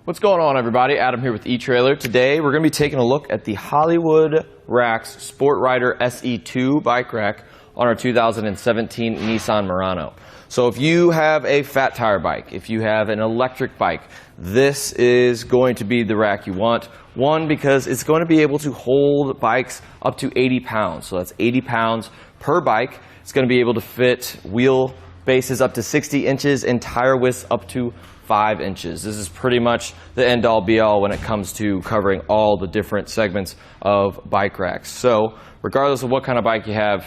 What's going on, everybody? Adam here with eTrailer. Today we're going to be taking a look at the Hollywood Racks Sport Rider SE2 bike rack on our 2017 Nissan Murano. So if you have a fat tire bike, if you have an electric bike, this is going to be the rack you want. One, because it's going to be able to hold bikes up to 80 pounds. So that's 80 pounds per bike. It's going to be able to fit wheel bases up to 60 inches and tire widths up to 5 inches. This is pretty much the end-all be-all when it comes to covering all the different segments of bike racks. So regardless of what kind of bike you have,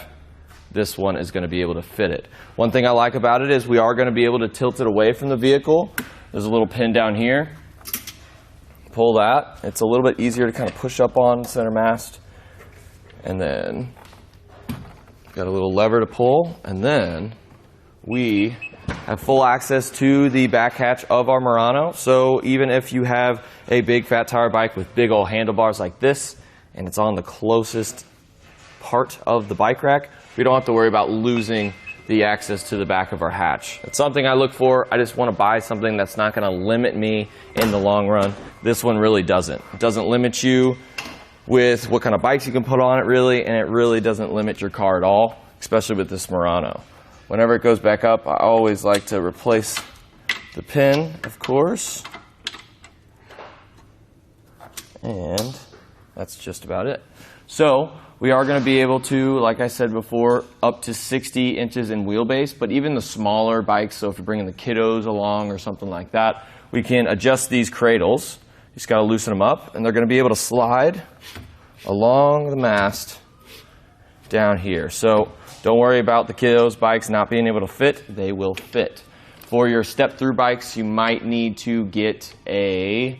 this one is going to be able to fit it. One thing I like about it is we are going to be able to tilt it away from the vehicle. There's a little pin down here. Pull that. It's a little bit easier to kind of push up on the center mast. And then got a little lever to pull. And then we have full access to the back hatch of our Murano. So even if you have a big fat tire bike with big old handlebars like this, and it's on the closest part of the bike rack, we don't have to worry about losing the access to the back of our hatch. It's something I look for. I just want to buy something that's not going to limit me in the long run. This one really doesn't. It doesn't limit you with what kind of bikes you can put on it, really, and it really doesn't limit your car at all, especially with this Murano. Whenever it goes back up, I always like to replace the pin, of course. And that's just about it. So we are going to be able to, like I said before, up to 60 inches in wheelbase, but even the smaller bikes, so if you're bringing the kiddos along or something like that, we can adjust these cradles. You just got to loosen them up, and they're going to be able to slide along the mast down here. So don't worry about the kiddos' bikes not being able to fit. They will fit. For your step-through bikes, you might need to get a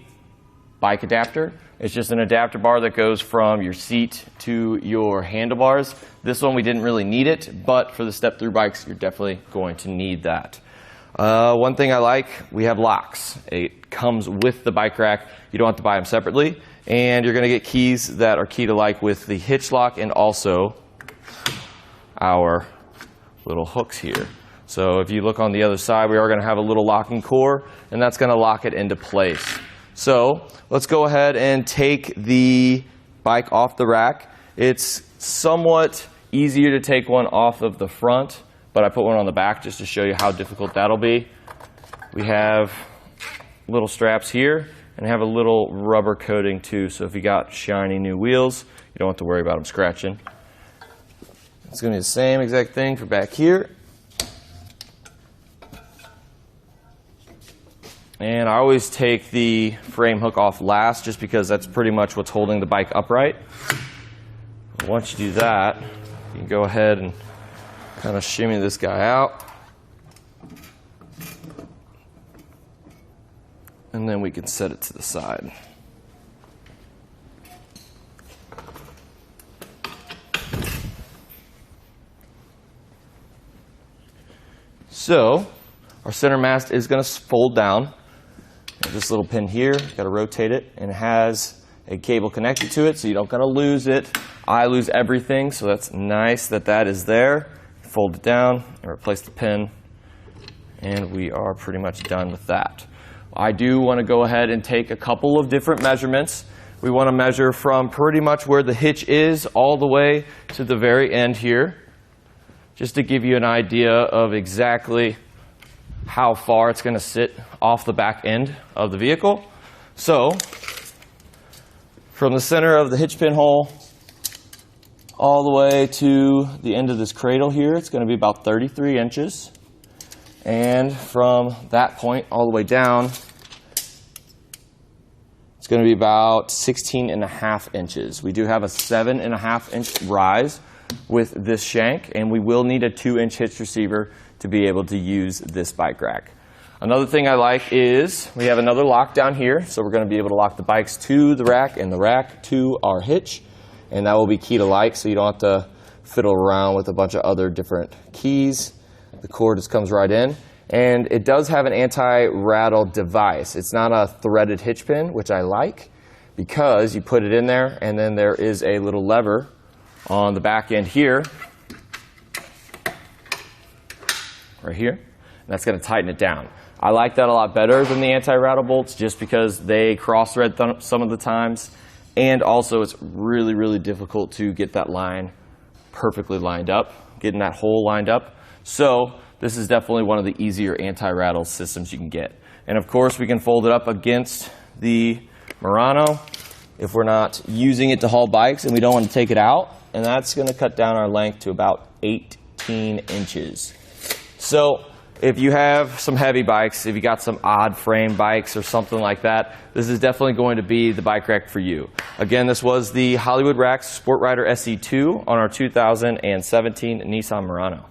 bike adapter. It's just an adapter bar that goes from your seat to your handlebars. This one, we didn't really need it, but for the step-through bikes, you're definitely going to need that. One thing I like, we have locks. It comes with the bike rack. You don't have to buy them separately. And you're going to get keys that are key to like with the hitch lock and also our little hooks here. So if you look on the other side, we are going to have a little locking core, and that's going to lock it into place. So let's go ahead and take the bike off the rack. It's somewhat easier to take one off of the front, but I put one on the back just to show you how difficult that'll be. We have little straps here and have a little rubber coating too, so if you got shiny new wheels, you don't have to worry about them scratching. It's going to be the same exact thing for back here. And I always take the frame hook off last just because that's pretty much what's holding the bike upright. But once you do that, you can go ahead and kind of shimmy this guy out. And then we can set it to the side. So our center mast is going to fold down. This little pin here, got to rotate it, and it has a cable connected to it, so you don't got to lose it. I lose everything, so that's nice that that is there. Fold it down and replace the pin, and we are pretty much done with that. I do want to go ahead and take a couple of different measurements. We want to measure from pretty much where the hitch is all the way to the very end here, just to give you an idea of exactly how far it's going to sit off the back end of the vehicle. So from the center of the hitch pin hole all the way to the end of this cradle here, it's going to be about 33 inches. And from that point all the way down, it's going to be about 16.5 inches. We do have a 7.5 inch rise with this shank, and we will need a 2-inch hitch receiver to be able to use this bike rack. Another thing I like is we have another lock down here, so we're going to be able to lock the bikes to the rack and the rack to our hitch, and that will be key to like, so you don't have to fiddle around with a bunch of other different keys. The cord just comes right in, and it does have an anti-rattle device. It's not a threaded hitch pin, which I like, because you put it in there, and then there is a little lever on the back end here, right here, and that's going to tighten it down. I like that a lot better than the anti-rattle bolts just because they cross-thread some of the times, and also it's really, really difficult to get that line perfectly lined up, getting that hole lined up. So this is definitely one of the easier anti-rattle systems you can get. And of course we can fold it up against the Murano if we're not using it to haul bikes and we don't want to take it out, and that's going to cut down our length to about 18 inches. So if you have some heavy bikes, if you got some odd frame bikes or something like that, this is definitely going to be the bike rack for you. Again, this was the Hollywood Racks Sport Rider SE2 on our 2017 Nissan Murano.